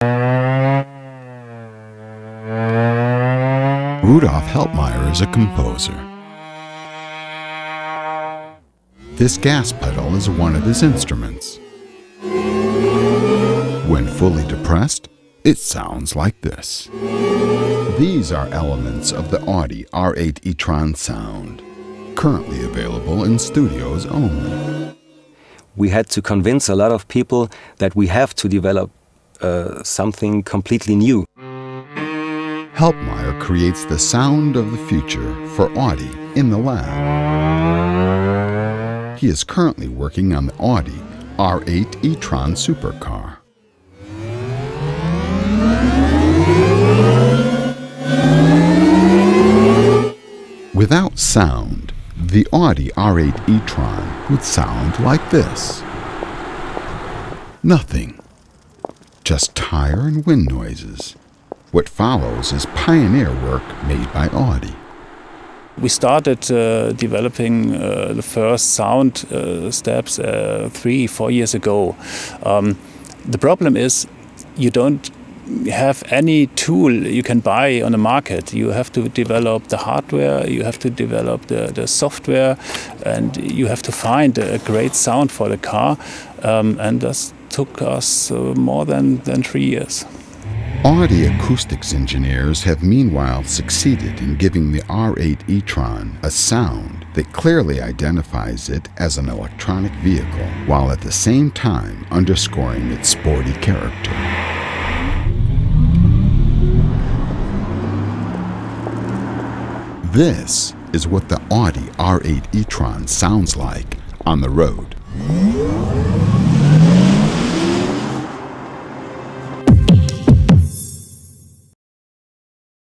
Rudolf Helpmeyer is a composer. This gas pedal is one of his instruments. When fully depressed, it sounds like this. These are elements of the Audi R8 e-tron sound, currently available in studios only. We had to convince a lot of people that we have to develop something completely new. Helpmeyer creates the sound of the future for Audi in the lab. He is currently working on the Audi R8 e-tron supercar. Without sound, the Audi R8 e-tron would sound like this. Nothing. Just tire and wind noises. What follows is pioneer work made by Audi. We started developing the first sound steps 3-4 years ago. The problem is you don't have any tool you can buy on the market. You have to develop the hardware, you have to develop the software, and you have to find a great sound for the car. And this took us more than 3 years. Audi acoustics engineers have meanwhile succeeded in giving the R8 e-tron a sound that clearly identifies it as an electronic vehicle, while at the same time underscoring its sporty character. This is what the Audi R8 e-tron sounds like on the road.